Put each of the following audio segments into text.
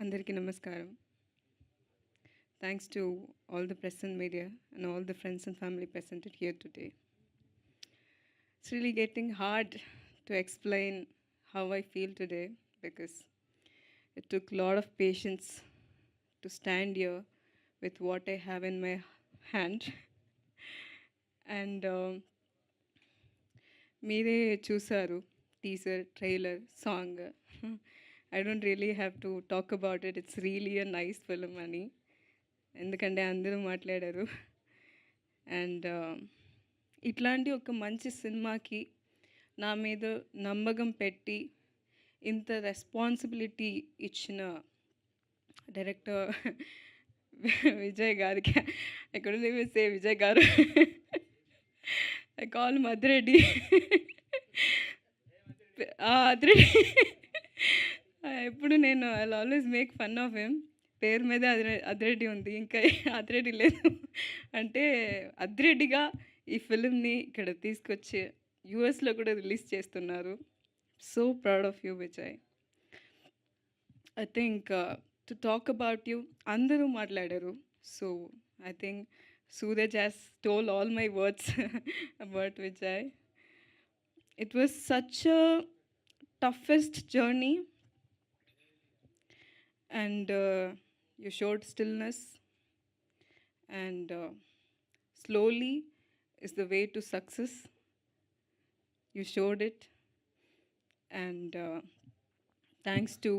Andariki Namaskaram. Thanks to all the press and media and all the friends and family presented here today. It's really getting hard to explain how I feel today because it took a lot of patience to stand here with what I have in my hand. And మీరే చూసారు teaser trailer song I don't really have to talk about it it's really a nice film అని ఎందుకంటే అందరూ మాట్లాడారు and ఇట్లాంటి ఒక మంచి సినిమాకి నా మీద నమ్మకం పెట్టి ఇంత రెస్పాన్సిబిలిటీ ఇచ్చిన డైరెక్టర్ విజయ్ గారికి ఎక్కడ సే విజయ్ గారు ఐ కాల్ మధురెడ్డి అదిరెడ్డి ఎప్పుడు నేను I always make fun of him పేరు మీద అదిరెడ్డి ఉంది ఇంకా అదిరెడ్డి లేదు అంటే అదిరెడ్డిగా ఈ ఫిలింని ఇక్కడ తీసుకొచ్చి యూఎస్లో కూడా రిలీజ్ చేస్తున్నారు so proud of you Vijay I think to talk about you అందరూ మాట్లాడారు so I think Suraj has told all my words about Vijay. It was such a toughest journey and you showed stillness and slowly is the way to success. You showed it and thanks to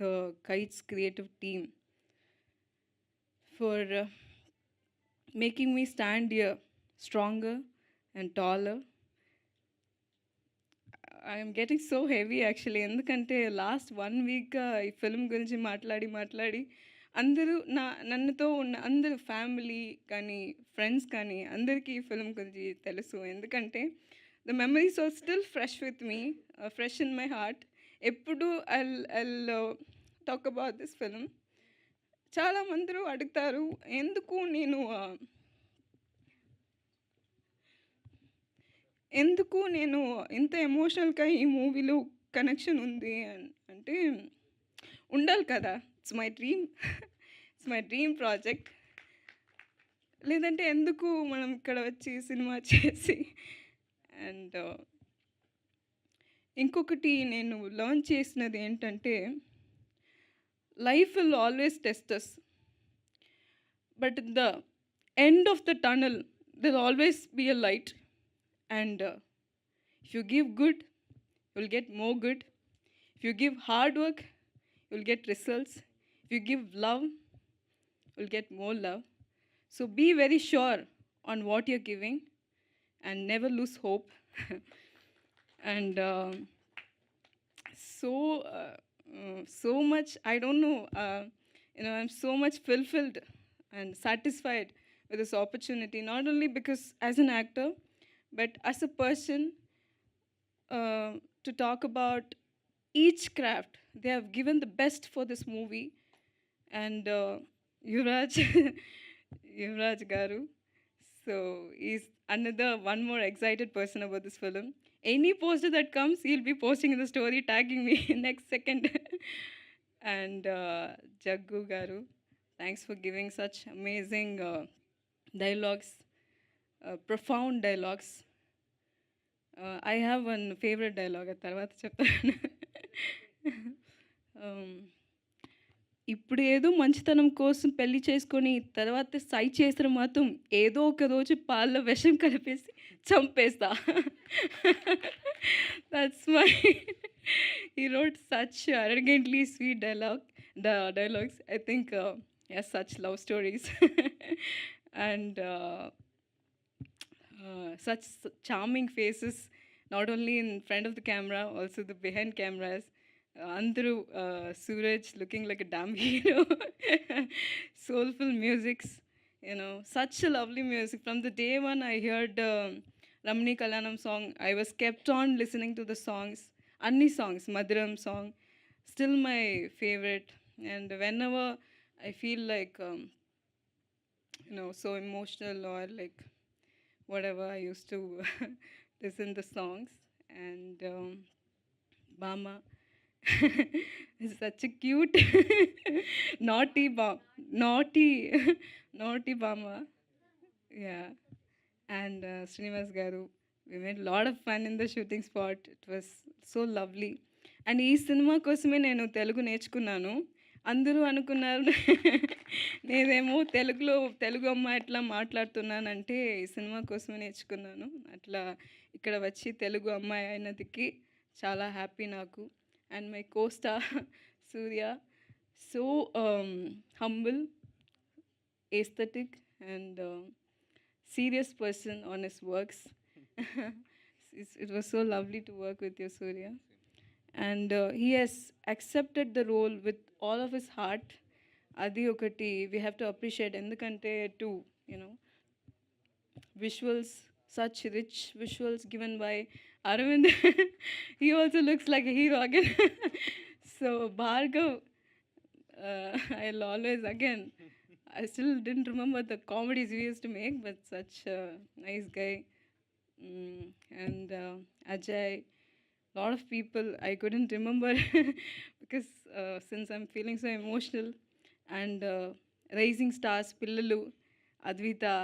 the Kites creative team for making me stand here stronger and taller. I am getting so heavy actually ఎందుకంటే last 1 week ఈ film గురించి మాట్లాడి అందరూ నన్నుతో ఉన్న అందరూ family కానీ friends కానీ అందరికీ ఈ ఫిల్మ్ గురించి తెలుసు ఎందుకంటే the memories are still fresh with me fresh in my heart ఎప్పుడు I talk about this film చాలామందరూ అడుగుతారు ఎందుకు నేను ఇంత ఎమోషనల్గా ఈ మూవీలో కనెక్షన్ ఉంది అంటే ఉండాలి కదా ఇట్స్ మై డ్రీమ్ ప్రాజెక్ట్ లేదంటే ఎందుకు మనం ఇక్కడ వచ్చి సినిమా చేసి అండ్ ఇంకొకటి నేను లర్న్ చేసినది ఏంటంటే life will always test us but at the end of the tunnel there'll always be a light and if you give good you'll get more good if you give hard work you'll get results if you give love you'll get more love so be very sure on what you're giving and never lose hope and so much I don't know I'm so much fulfilled and satisfied with this opportunity not only because as an actor but as a person to talk about each craft they have given the best for this movie and Yuvraj garu so he's another one more excited person about this film any poster that comes he'll be posting in the story tagging me next second and Jaggu garu thanks for giving such amazing dialogues profound dialogues I have one favorite dialogue at tarvata cheptanu ఇప్పుడు ఏదో మంచితనం కోసం పెళ్లి చేసుకొని తర్వాత సై చేసిన మాత్రం ఏదో ఒక రోజు పాల్లో విషం కలిపేసి చంపేస్తా that's my he wrote such arrogantly sweet dialogues I think yes such love stories and such charming faces not only in front of the camera also the behind cameras Andru Suraj looking like a damn hero soulful musics such a lovely music from the day one I heard Ramani Kalyanam song I was kept on listening to the songs anni songs Madhuram song still my favorite and whenever I feel like so emotional or like whatever I used to listen the songs and Bama such a cute naughty naughty naughty Bama. Yeah. And Srinivas Garu, we made a lot of fun in the shooting spot. It was so lovely. And ఈ cinema కోసమే నేను తెలుగు నేర్చుకున్నాను. అందరూ అనుకున్నారు నేనేమో తెలుగు అమ్మాయి ఎట్లా మాట్లాడుతున్నానంటే ఈ సినిమా కోసమే నేర్చుకున్నాను. అట్లా ఇక్కడ వచ్చి తెలుగు అమ్మాయి అయినందుకు చాలా హ్యాపీ నాకు. And my co-star Surya, so humble, aesthetic, and serious person on his works. It was so lovely to work with you, Surya. And he has accepted the role with all of his heart. Adi okati we have to appreciate endukante too, you know, visuals, such rich visuals given by Aravind. He also looks like a hero again. So Bhargav, I'll always again, I still didn't remember the comedies we used to make, but such a nice guy. And Ajay, lot of people I couldn't remember because since I'm feeling so emotional. And rising stars Pillalu, Advita,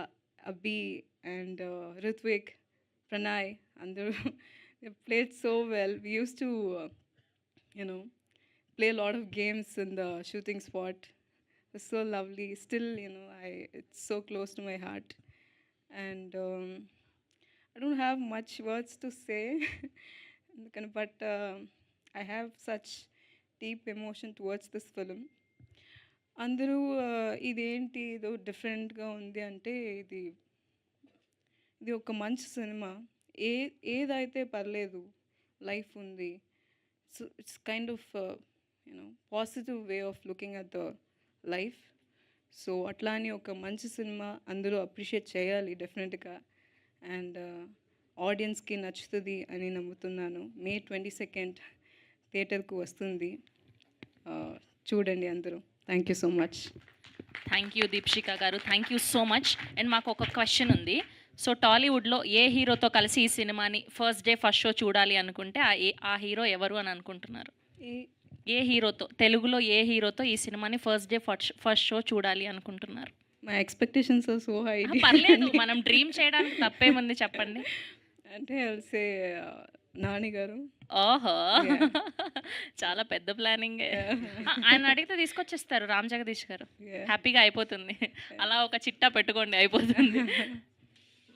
Abhi, and Ritvik, Pranay, and they played so well. We used to, you know, play a lot of games in the shooting spot. It was so lovely. Still, you know, it's so close to my heart. And I don't have much words to say, but I have such deep emotion towards this film. అందరూ ఇదేంటి ఏదో డిఫరెంట్గా ఉంది అంటే ఇది ఒక మంచి cinema. ఏదైతే పర్లేదు, లైఫ్ ఉంది. So it's kind of you know positive way of looking at the life. So అట్లా అని ఒక మంచి సినిమా అందరూ అప్రిషియేట్ చేయాలి డెఫినెట్గా. అండ్ ఆడియన్స్కి నచ్చుతుంది అని నమ్ముతున్నాను. May 22nd థియేటర్కు వస్తుంది, చూడండి అందరూ. Thank you so much. Thank you Deepshika గారు, thank you so much. And మాకు ఒక క్వశ్చన్ ఉంది. సో టాలీవుడ్లో ఏ హీరోతో కలిసి ఈ సినిమాని ఫస్ట్ డే ఫస్ట్ షో చూడాలి అనుకుంటే ఆ హీరో ఎవరు అని అనుకుంటున్నారు? ఏ హీరోతో, తెలుగులో ఏ హీరోతో ఈ సినిమాని ఫస్ట్ డే ఫస్ట్ షో చూడాలి అనుకుంటున్నారు? My expectations are so high. పర్లేదు, మనం డ్రీమ్ చేయడానికి తప్పేముంది చెప్పండి. అంటే అల్సే నాని గారు. ఓహో, చాలా పెద్ద ప్లానింగ్. ఆయన అడిగితే తీసుకొచ్చేస్తారు రామ్ జగదీష్ గారు, హ్యాపీగా అయిపోతుంది. అలా ఒక చిట్టా పెట్టుకోండి, అయిపోతుంది.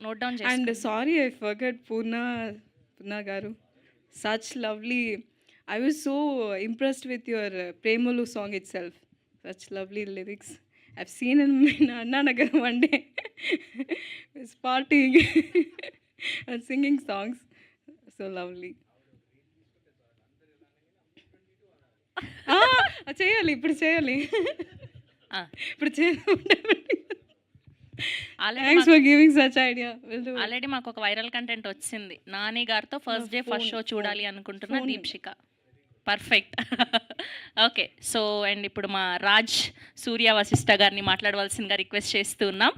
నోట్ డౌన్ చేయండి. అండ్ సారీ ఐ ఫర్గట్ పూర్ణ గారు, such lovely. I was so impressed with your Premolu song itself. Such lovely lyrics. I've seen him in Anna Nagar one day. He's partying and singing songs. So lovely. చేయాలి ఇప్పుడు చేయాలి. Thanks for giving such idea. Already మాకు ఒక viral content వచ్చింది. నాని గారితో first day first show చూడాలి అనుకుంటున్నా Deepshika. Perfect. Okay, so and ఇప్పుడు మా రాజ్ సూర్య వశిష్ఠ గారిని మాట్లాడవలసిందిగా రిక్వెస్ట్ చేస్తూ ఉన్నాం.